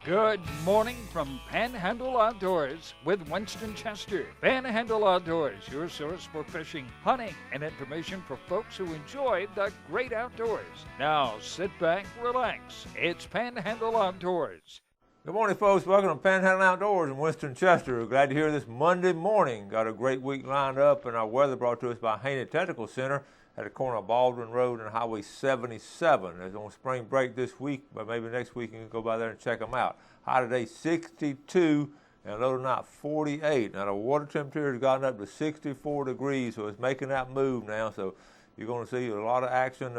Good morning from Panhandle Outdoors with Winston Chester. Panhandle Outdoors, your source for fishing, hunting, and information for folks who enjoy the great outdoors. Now sit back, relax. It's Panhandle Outdoors. Good morning, folks. Welcome to Panhandle Outdoors and Winston Chester. Glad to hear this Monday morning. Got a great week lined up, and our weather brought to us by Haney Technical Center at the corner of Baldwin Road and Highway 77. It's on spring break this week, but maybe next week you can go by there and check them out. High today 62 and low tonight 48. Now the water temperature has gotten up to 64 degrees, so it's making that move now. So you're going to see a lot of action.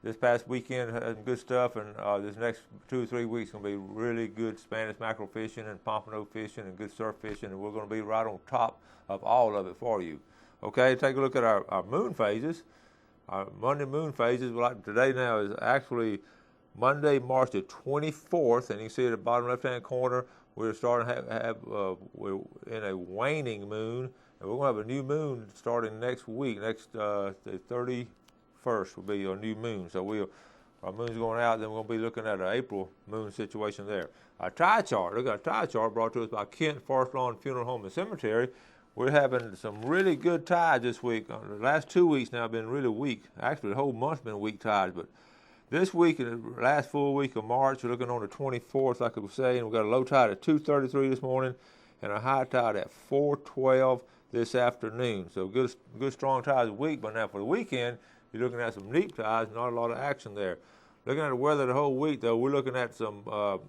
This past weekend had some good stuff, and this next 2 or 3 weeks is going to be really good Spanish mackerel fishing and pompano fishing and good surf fishing, and we're going to be right on top of all of it for you. Okay, take a look at our moon phases. Our Monday moon phases, like today now, is actually Monday, March the 24th, and you can see at the bottom left-hand corner, we're starting to we're in a waning moon, and we're going to have a new moon starting next week. The 31st will be a new moon. So our moon's going out, then we're going to be looking at an April moon situation there. Our tide chart, look at our tide chart brought to us by Kent Forest Lawn Funeral Home and Cemetery. We're having some really good tides this week. The last 2 weeks now have been really weak. Actually, the whole month's been weak tides, but this week, the last full week of March, we're looking on the 24th, like I was saying. We've got a low tide at 2:33 this morning and a high tide at 4:12 this afternoon. So good strong tides this week, but now for the weekend, you're looking at some neap tides, not a lot of action there. Looking at the weather the whole week, though, we're looking at some,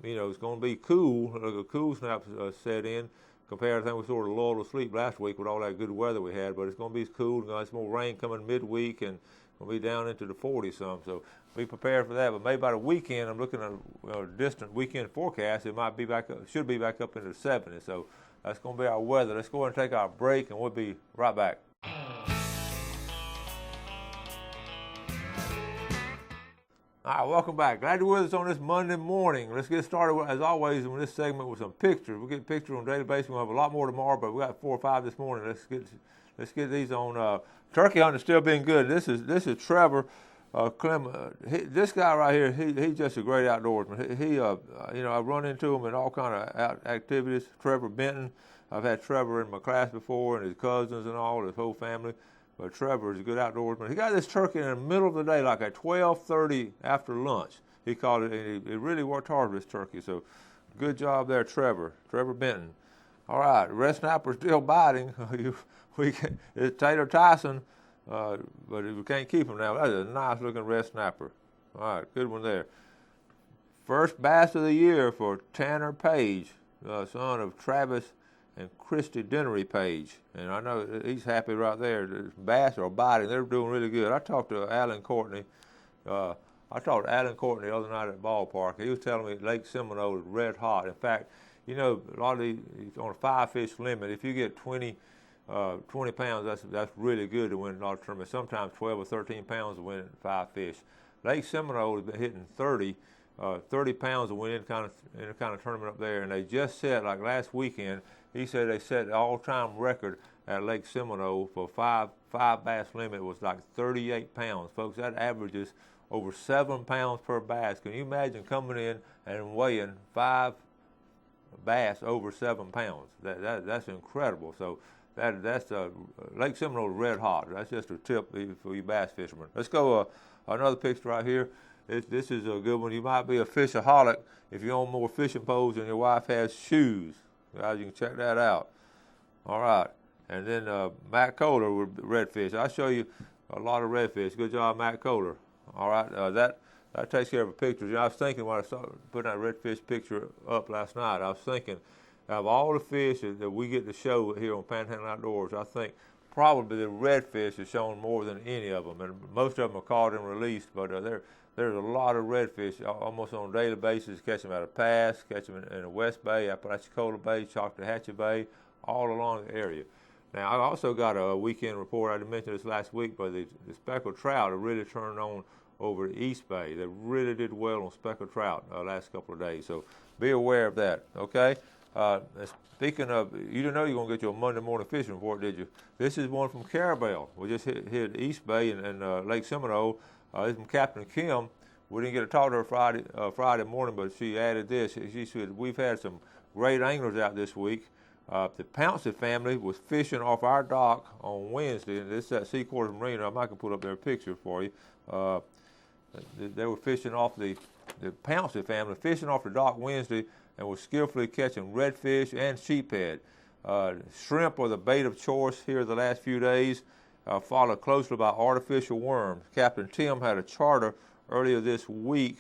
it's going to be cool. A cool snap set in. Compared to, I think we sort of lulled to sleep last week with all that good weather we had, but it's going to be cool. It's more rain coming midweek, and we'll be down into the 40s some. So be prepared for that. But maybe by the weekend, I'm looking at a distant weekend forecast. It might be back up, should be back up into the 70s. So that's going to be our weather. Let's go ahead and take our break, and we'll be right back. All right, welcome back. Glad you're with us on this Monday morning. Let's get started, as always, in this segment with some pictures. We'll get pictures on a daily basis. We'll have a lot more tomorrow, but we got 4 or 5 this morning. Let's get these on. Turkey hunting is still being good. This is Trevor Clem. This guy right here, he's just a great outdoorsman. I've run into him in all kind of activities. Trevor Benton. I've had Trevor in my class before, and his cousins and all, his whole family. But Trevor is a good outdoorsman. He got this turkey in the middle of the day, like at 12:30 after lunch. He called it, and he really worked hard with this turkey. So good job there, Trevor Benton. All right, red snapper still biting. It's Taylor Tyson, but we can't keep him now. That's a nice-looking red snapper. All right, good one there. First bass of the year for Tanner Page, son of Travis and Christy Dennery Page. And I know he's happy right there. The bass are biting. They're doing really good. I talked to Alan Courtney. The other night at the ballpark. He was telling me Lake Seminole is red hot. In fact, a lot of these, on a 5-fish limit, if you get 20 pounds, that's really good to win a lot of tournaments. Sometimes 12 or 13 pounds to win 5 fish. Lake Seminole has been hitting 30 pounds to win in kind of tournament up there. And they just set, like last weekend, he said they set the all-time record at Lake Seminole for five bass limit was like 38 pounds. Folks, that averages over 7 pounds per bass. Can you imagine coming in and weighing 5 bass over 7 pounds? That's incredible. So that's Lake Seminole red hot. That's just a tip for you bass fishermen. Let's go another picture right here. This is a good one. You might be a fishaholic if you own more fishing poles and your wife has shoes. Guys, you can check that out. All right. And then Matt Kohler with redfish. I'll show you a lot of redfish. Good job, Matt Kohler. All right. That takes care of a picture. I was thinking when I started putting that redfish picture up last night, I was thinking of all the fish that we get to show here on Panhandle Outdoors, I think probably the redfish is shown more than any of them. And most of them are caught and released, but there's a lot of redfish almost on a daily basis. Catch them out of Pass, catch them in the West Bay, Apalachicola Bay, Choctawhatchee Bay, all along the area. Now, I also got a weekend report. I didn't mention this last week, but the speckled trout have really turned on over the East Bay. They really did well on speckled trout last couple of days. So be aware of that, okay? Speaking of, you didn't know you were going to get your Monday morning fishing report, did you? This is one from Carabel. We just hit East Bay and Lake Seminole. This is from Captain Kim. We didn't get to talk to her Friday morning, but she added this. She said, we've had some great anglers out this week. The Pouncey family was fishing off our dock on Wednesday, and this is at Seaquarters Marina. I might can put up their picture for you. They were fishing off the Pouncey family, fishing off the dock Wednesday, and was skillfully catching redfish and sheephead. Shrimp are the bait of choice here the last few days, followed closely by artificial worms. Captain Tim had a charter earlier this week,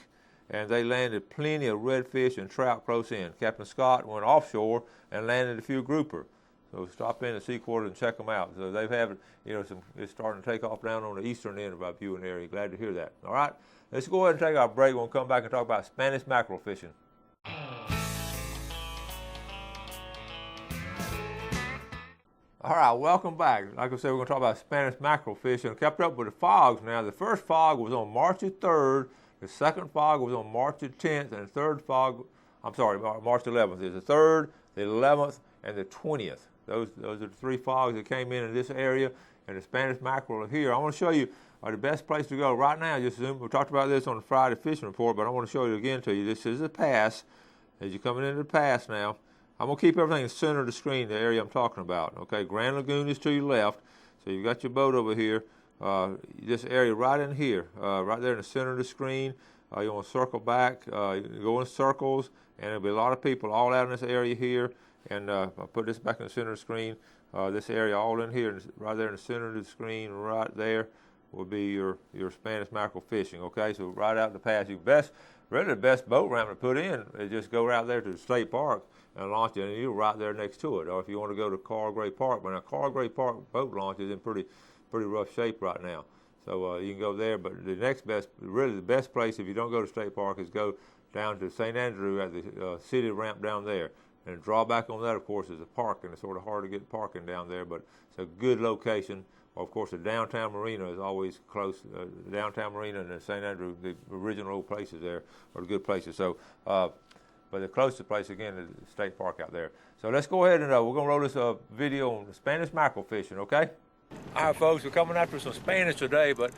and they landed plenty of redfish and trout close in. Captain Scott went offshore and landed a few grouper. So stop in at Seaquarters and check them out. So they've had, it's starting to take off down on the eastern end of our viewing area. Glad to hear that. All right, let's go ahead and take our break. We'll come back and talk about Spanish mackerel fishing. All right, welcome back. Like I said, we're going to talk about Spanish mackerel fishing. Kept up with the fogs now. The first fog was on March the 3rd. The second fog was on March the 10th. And the third fog, March the 11th. There's the 3rd, the 11th, and the 20th. Those are the three fogs that came in this area. And the Spanish mackerel are here. I want to show you the best place to go right now. Just zoom. We talked about this on the Friday fishing report, but I want to show you again to you. This is the pass. As you're coming into the pass now, I'm going to keep everything in the center of the screen, the area I'm talking about. Okay, Grand Lagoon is to your left. So you've got your boat over here. This area right in here, right there in the center of the screen. You want to circle back, go in circles, and there'll be a lot of people all out in this area here. And I'll put this back in the center of the screen. This area all in here, right there in the center of the screen, right there will be your Spanish mackerel fishing. Okay, so right out the pass. Really the best boat ramp to put in is just go right there to the state park and launch it, and you're right there next to it. Or if you want to go to Carl Gray Park, but now Carl Gray Park boat launch is in pretty rough shape right now. So you can go there, but the next best, really the best place if you don't go to State Park is go down to St. Andrew at the city ramp down there. And the drawback on that, of course, is the parking. It's sort of hard to get parking down there, but it's a good location. Of course, the downtown marina is always close. The downtown marina and the St. Andrew, the original old places there, are good places. So, but the closest place, again, is the state park out there. So let's go ahead and we're going to roll this video on Spanish mackerel fishing, okay? All right, folks, we're coming after some Spanish today, but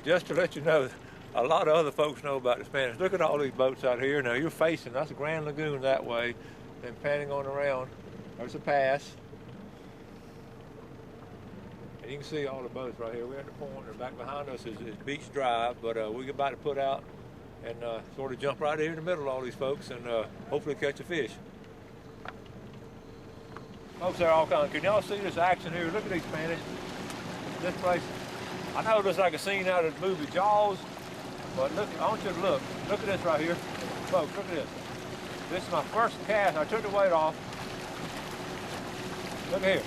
just to let you know, a lot of other folks know about the Spanish. Look at all these boats out here. Now, you're facing, that's a Grand Lagoon that way, then panning on around. There's a pass. And you can see all the boats right here. We're at the point, and back behind us is Beach Drive, but we're about to put out and sort of jump right here in the middle of all these folks and hopefully catch a fish. Folks are all kind of, can y'all see this action here? Look at these Spanish. This place, I know it looks like a scene out of the movie Jaws, but look, I want you to look. Look at this right here. Folks, look at this. This is my first cast. I took the weight off. Look here.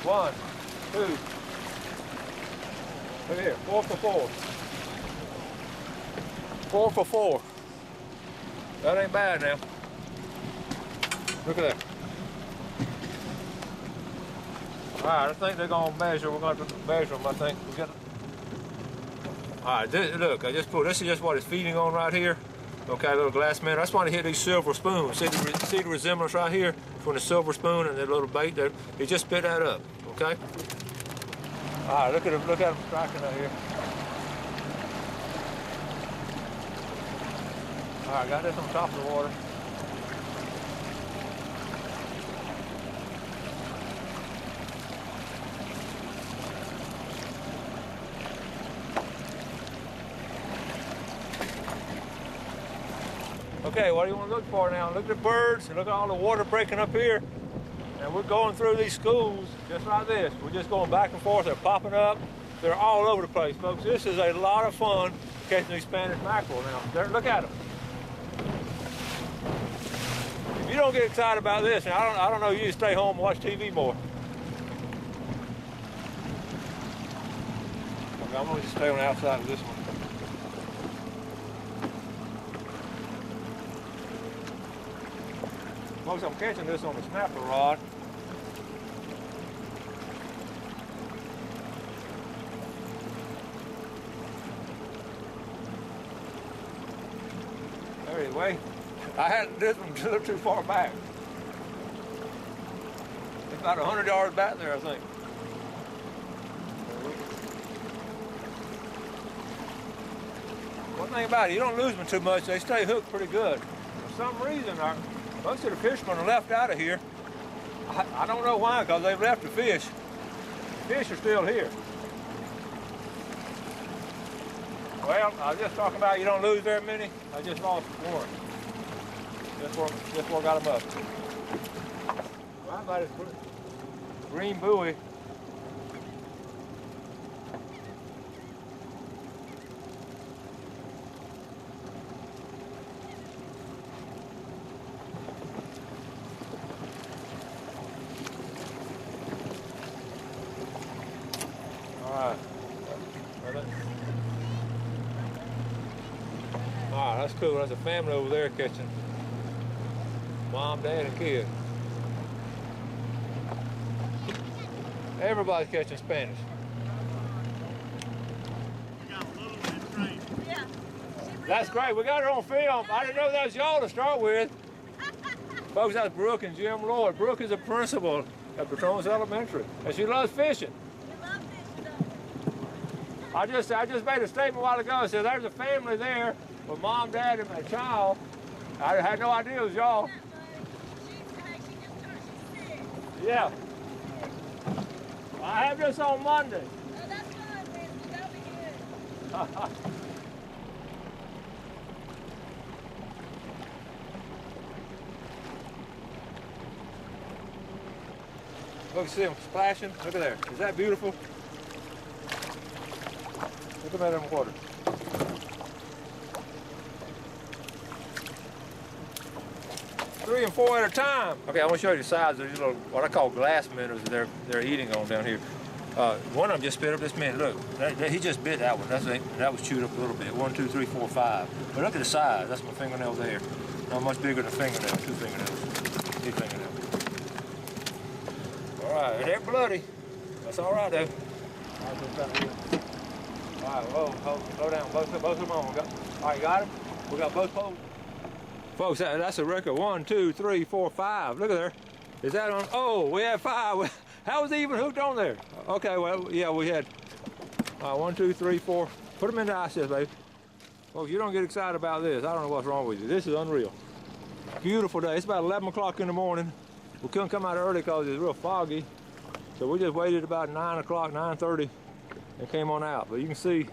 1, 2. Look here. 4 for 4. 4 for 4. That ain't bad now. Look at that. All right, I think they're gonna measure. We're gonna have to measure them. I think we got. All right, look. I just put. This is just what it's feeding on right here. Okay, a little glass man. That's why they hit these silver spoons. See the resemblance right here between the silver spoon and the little bait there. It just spit that up. Okay. All right, look at them striking out here. All right, got this on top of the water. Okay, what do you want to look for now? Look at the birds, and look at all the water breaking up here. And we're going through these schools just like this. We're just going back and forth. They're popping up. They're all over the place, folks. This is a lot of fun catching these Spanish mackerel now. Look at them. If you don't get excited about this, and I don't know, you just stay home and watch TV more. Okay, I'm going to just stay on the outside of this one. Folks, I'm catching this on the snapper rod. Anyway, I had this one a little too far back. It's about 100 yards back there, I think. What thing about it, you don't lose them too much. They stay hooked pretty good. For some reason, most of the fishermen are left out of here. I don't know why, because they've left the fish. The fish are still here. Well, I was just talking about you don't lose very many. I just lost one. Just where I got them up. Well, I got this green buoy. All right, that's cool. That's a family over there catching. Mom, dad, and kid. Everybody's catching Spanish. That's great. We got her on film. I didn't know that was y'all to start with. Folks, that's Brooke and Jim Lloyd. Brooke is a principal at Patrones Elementary, and she loves fishing. I just made a statement a while ago. I said there's a family there with mom, dad, and a child. I had no idea it was y'all. Yeah. I have this on Monday. Oh, that's fine, man. That'll be good. Look, see them splashing. Look at there. Is that beautiful? Look at that in the water. Three and four at a time. Okay, I want to show you the size of these little, what I call glass minnows that they're eating on down here. One of them just spit up this minute. Look, he just bit that one. That was chewed up a little bit. 1, 2, 3, 4, 5. But look at the size. That's my fingernail there. Not much bigger than a fingernail. 2 fingernails. 3 fingernails. All right, they're bloody. That's all right though. All right, whoa, slow down. Both of them on. All right, got them? We got both poles. Folks, that's a record. 1, 2, 3, 4, 5. Look at there. Is that on? Oh, we had 5. How was he even hooked on there? Okay, well, yeah, we had 1, 2, 3, 4. Put them in the ice chest, baby. Folks, you don't get excited about this. I don't know what's wrong with you. This is unreal. Beautiful day. It's about 11 o'clock in the morning. We couldn't come out early because it was real foggy. So we just waited about 9 o'clock, 9:30, and came on out. But you can see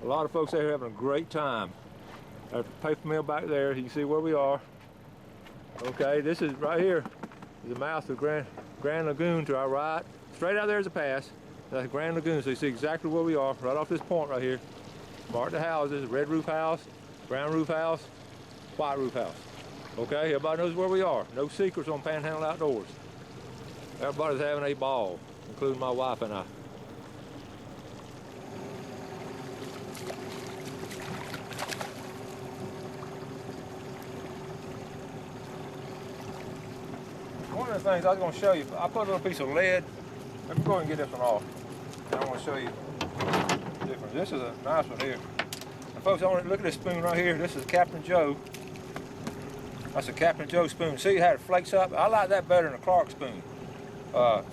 a lot of folks there having a great time. There's the paper mill back there. You can see where we are. Okay, this is right here. Is the mouth of Grand Lagoon to our right. Straight out there is a pass. That's Grand Lagoon, so you see exactly where we are, right off this point right here. Mark the houses, red roof house, brown roof house, white roof house. Okay, everybody knows where we are. No secrets on Panhandle Outdoors. Everybody's having a ball, including my wife and I. One of the things I was going to show you, I put a little piece of lead. Let me go ahead and get this one off. And I want to show you the difference. This is a nice one here. And folks, I want to look at this spoon right here. This is Captain Joe. That's a Captain Joe spoon. See how it flakes up? I like that better than a Clark spoon.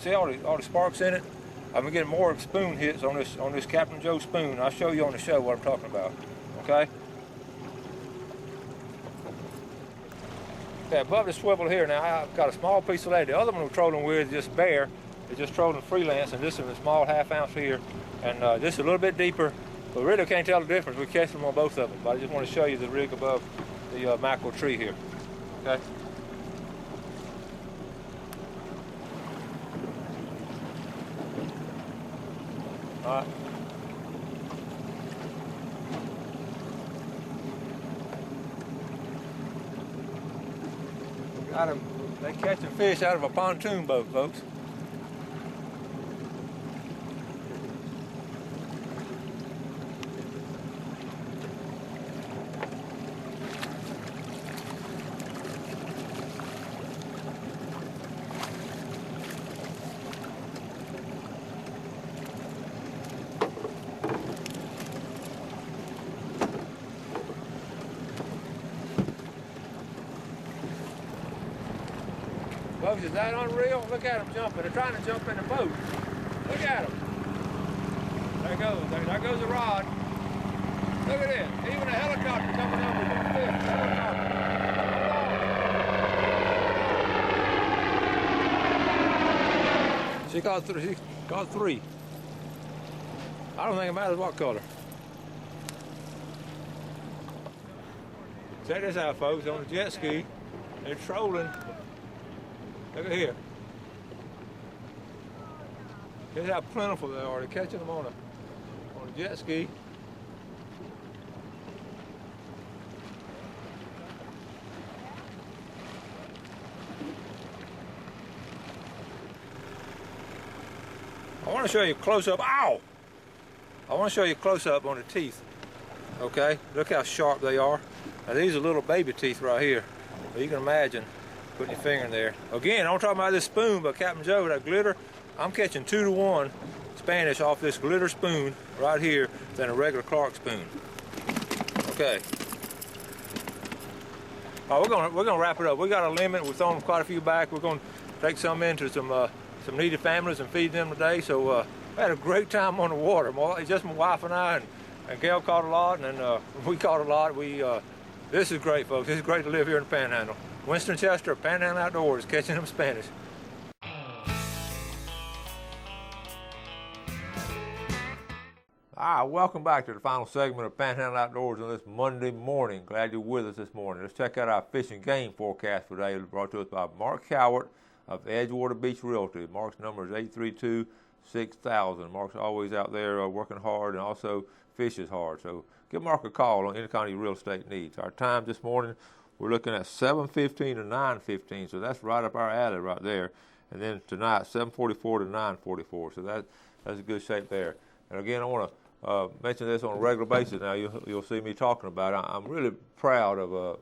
See all the sparks in it? I'm gonna get more spoon hits on this Captain Joe spoon. I'll show you on the show what I'm talking about. Okay? Okay, above the swivel here now, I've got a small piece of lead. The other one we're trolling with is just bare. It's just trolling freelance, and this is a small half-ounce here. And this is a little bit deeper, but really can't tell the difference. We catch them on both of them. But I just want to show you the rig above the mackerel tree here. Okay. All right. Got them. They catching fish out of a pontoon boat, folks. Folks, is that unreal? Look at them jumping. They're trying to jump in the boat. Look at them. There goes. There goes the rod. Look at this. Even a helicopter coming up. We're going to fish. Helicopter. She caught three. She caught three. I don't think it matters what color. Check this out, folks. On a jet ski, they're trolling. Look at here. Here's how plentiful they are. They're catching them on a jet ski. I want to show you close up. Ow! I want to show you close up on the teeth. Okay, look how sharp they are. Now these are little baby teeth right here. Well, you can imagine putting your finger in there. Again, I'm talking about this spoon by Captain Joe, that glitter. I'm catching 2-to-1 Spanish off this glitter spoon right here than a regular Clark spoon. Okay. All right, we're gonna wrap it up. We got a limit. We're throwing quite a few back. We're gonna take some into some needy families and feed them today. So we had a great time on the water. Just my wife and I, and Gail caught a lot, and we caught a lot. This is great, folks. This is great to live here in the Panhandle. Winston Chester, Panhandle Outdoors, catching them Spanish. All right, welcome back to the final segment of Panhandle Outdoors on this Monday morning. Glad you're with us this morning. Let's check out our fish and game forecast for today, brought to us by Mark Cowart of Edgewater Beach Realty. Mark's number is 832-6000. Mark's always out there working hard and also fishes hard. So give Mark a call on any kind of your real estate needs. Our time this morning, we're looking at 7:15 to 9:15, so that's right up our alley right there. And then tonight, 7:44 to 9:44, so that's a good shape there. And again, I want to mention this on a regular basis now. You'll see me talking about it. I'm really proud of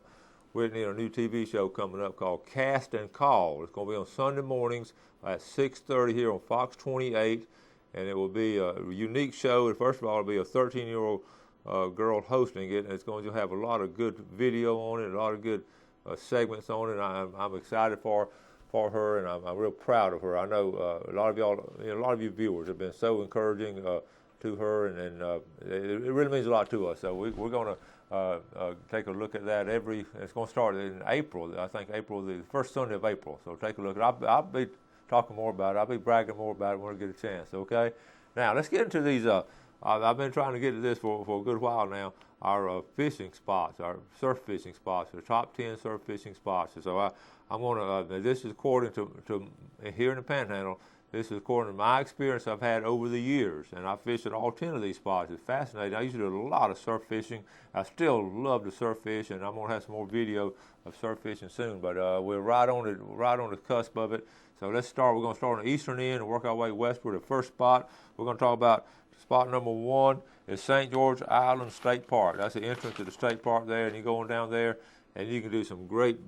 Whitney and a new TV show coming up called Cast and Call. It's going to be on Sunday mornings at 6:30 here on Fox 28, and it will be a unique show. First of all, it'll be a 13-year-old girl hosting it, and it's going to have a lot of good video on it, a lot of good segments on it. I'm excited for her, and I'm real proud of her. I know a lot of y'all, a lot of you viewers have been so encouraging to her, and it really means a lot to us. So we're going to take a look at that it's going to start in April. I think April, the first Sunday of April. So take a look. I'll be talking more about it. I'll be bragging more about it when I get a chance. Okay. Now let's get into these. I've been trying to get to this for a good while now. Our fishing spots, our surf fishing spots, the top 10 surf fishing spots. So I'm going to. This is according to here in the Panhandle. This is according to my experience I've had over the years, and I fished at all 10 of these spots. It's fascinating. I used to do a lot of surf fishing. I still love to surf fish, and I'm going to have some more video of surf fishing soon. But we're right on the cusp of it. So let's start. We're going to start on the eastern end and work our way westward. The first spot we're going to talk about, spot number 1 is St. George Island State Park. That's the entrance to the state park there, and you go on down there, and you can do some great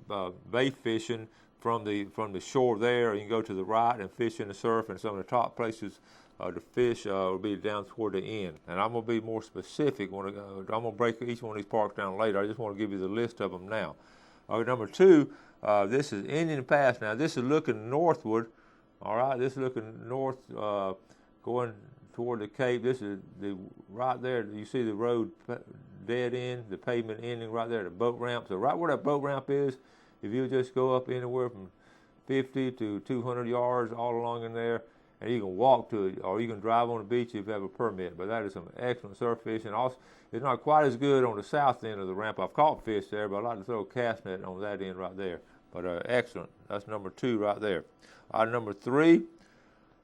bait fishing from the shore there. You can go to the right and fish in the surf, and some of the top places to fish will be down toward the end. And I'm going to be more specific. I'm going to break each one of these parks down later. I just want to give you the list of them now. Number 2, this is Indian Pass. Now this is looking northward. All right, this is looking north, going toward the Cape. This is right there. You see the road dead end, the pavement ending right there, the boat ramp. So right where that boat ramp is, if you just go up anywhere from 50 to 200 yards all along in there, and you can walk to it, or you can drive on the beach if you have a permit. But that is some excellent surf fishing. Also, it's not quite as good on the south end of the ramp. I've caught fish there, but I like to throw a cast net on that end right there. But excellent. That's number 2 right there. Number 3,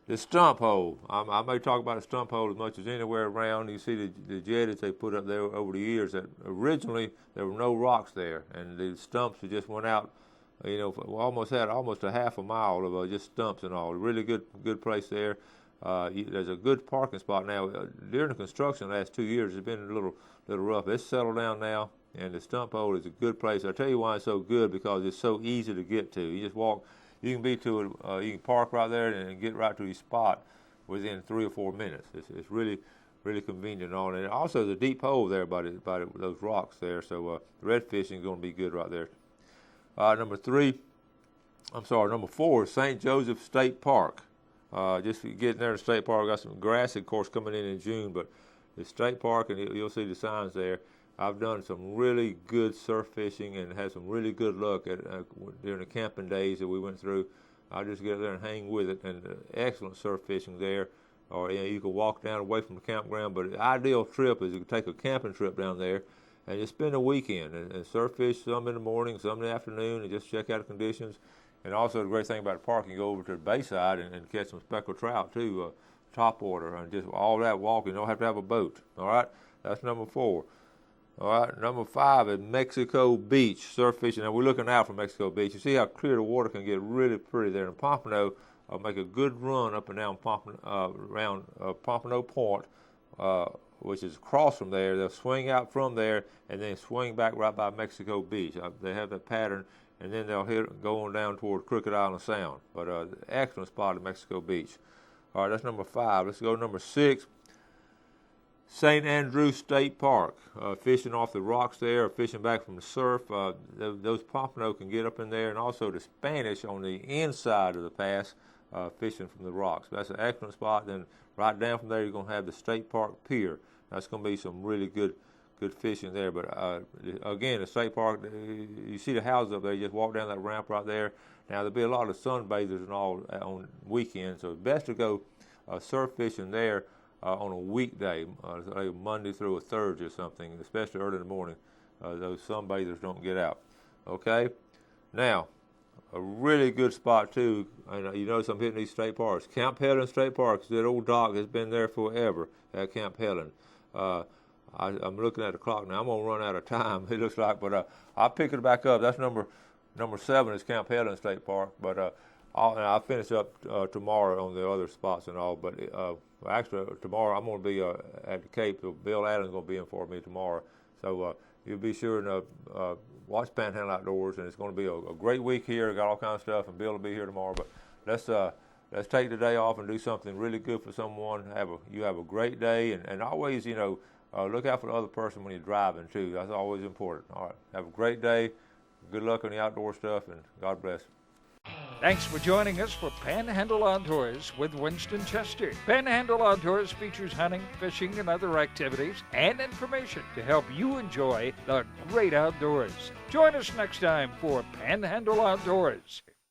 the stump hole. I may talk about the stump hole as much as anywhere around. You see the jetties they put up there over the years. That originally there were no rocks there, and the stumps just went out. We almost had a half a mile of just stumps and all. Really good place there. There's a good parking spot now. During the construction the last 2 years, it's been a little rough. It's settled down now, and the stump hole is a good place. I'll tell you why it's so good, because it's so easy to get to. You just walk. You can be to it. You can park right there and get right to your spot within 3 or 4 minutes. It's really convenient and all. And also the deep hole there by those rocks there. So red fishing is going to be good right there. Number 4 is St. Joseph State Park. Just getting there to State Park, got some grass, of course, coming in June, but It's state park, and you'll see the signs there. I've done some really good surf fishing and had some really good luck during the camping days that we went through. I'll just get there and hang with it, and excellent surf fishing there. Or you can walk down away from the campground, but the ideal trip is you can take a camping trip down there and just spend a weekend and surf fish some in the morning, some in the afternoon, and just check out the conditions. And also the great thing about the park, you can go over to the bayside and catch some speckled trout too, topwater, and just all that walking. You don't have to have a boat. All right, that's number 4. All right, number 5 is Mexico Beach, surf fishing. Now we're looking out from Mexico Beach. You see how clear the water can get really pretty there in Pompano. Make a good run up and down around Pompano Point, which is across from there. They'll swing out from there and then swing back right by Mexico Beach. They have that pattern, and then they'll go on down toward Crooked Island Sound. But excellent spot at Mexico Beach. All right, that's number 5. Let's go to number 6. St. Andrew State Park, fishing off the rocks there, or fishing back from the surf. Those Pompano can get up in there, and also the Spanish on the inside of the pass, fishing from the rocks. That's an excellent spot. Then right down from there, you're going to have the State Park Pier. That's going to be some really good fishing there. But again, the State Park, you see the houses up there. You just walk down that ramp right there. Now there'll be a lot of sunbathers and all on weekends, so it's best to go surf fishing there on a weekday, like Monday through a Thursday or something, especially early in the morning. Those sunbathers don't get out. Okay? Now, a really good spot too, and you notice I'm hitting these state parks. Camp Helen State Park, that old dock has been there forever at Camp Helen. I'm looking at the clock now. I'm going to run out of time, it looks like, but I'll pick it back up. That's number 7 is Camp Helen State Park, but I'll finish up tomorrow on the other spots and all, but actually tomorrow I'm going to be at the Cape, so Bill Adams is going to be in for me tomorrow, so you'll be sure to watch Panhandle Outdoors, and it's going to be a great week here. Got all kinds of stuff, and Bill will be here tomorrow, but let's take the day off and do something really good for someone. You have a great day, and always, look out for the other person when you're driving too. That's always important. All right, have a great day. Good luck on the outdoor stuff, and God bless. Thanks for joining us for Panhandle Outdoors with Winston Chester. Panhandle Outdoors features hunting, fishing, and other activities and information to help you enjoy the great outdoors. Join us next time for Panhandle Outdoors.